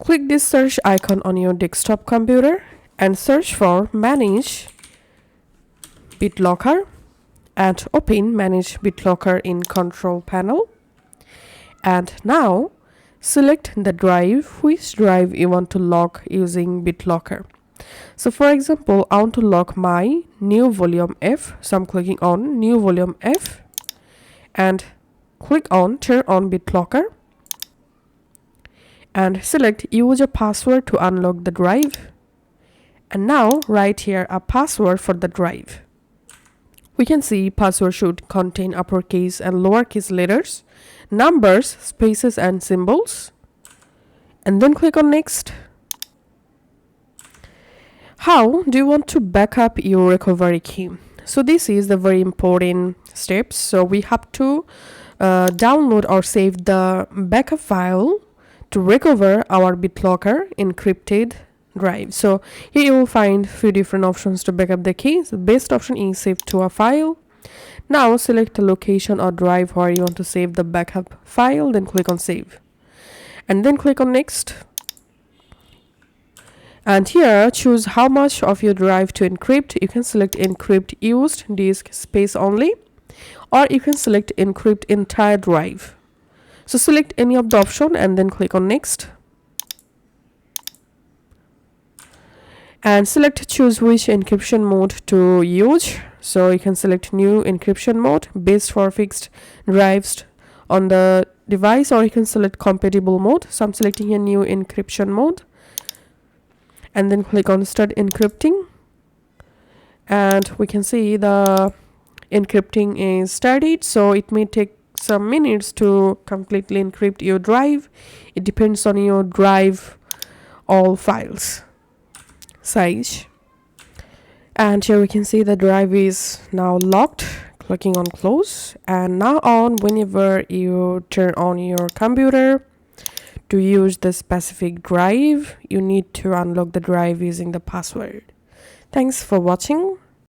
click this search icon on your desktop computer and search for Manage BitLocker and open Manage BitLocker in Control Panel. And now select the drive, which drive you want to lock using BitLocker. So for example, I want to lock my new volume F. So I'm clicking on new volume F and click on turn on BitLocker and select use a password to unlock the drive. And now write here a password for the drive. We can see password should contain uppercase and lowercase letters, numbers, spaces and symbols. And then click on next. How do you want to back up your recovery key? So this is the very important steps. So we have to download or save the backup file to recover our BitLocker encrypted drive. So here you will find few different options to back up the key. The best option is save to a file. Now select a location or drive where you want to save the backup file, then click on save and then click on next. And here choose how much of your drive to encrypt. You can select encrypt used disk space only, or you can select encrypt entire drive. So select any of the option and then click on next. And select choose which encryption mode to use. So you can select new encryption mode based for fixed drives on the device, or you can select compatible mode. So I'm selecting a new encryption mode and then click on start encrypting, and we can see the encrypting is started. So it may take some minutes to completely encrypt your drive. It depends on your drive all files size. And here we can see the drive is now locked. Clicking on close, and now on whenever you turn on your computer to use the specific drive, you need to unlock the drive using the password. Thanks for watching.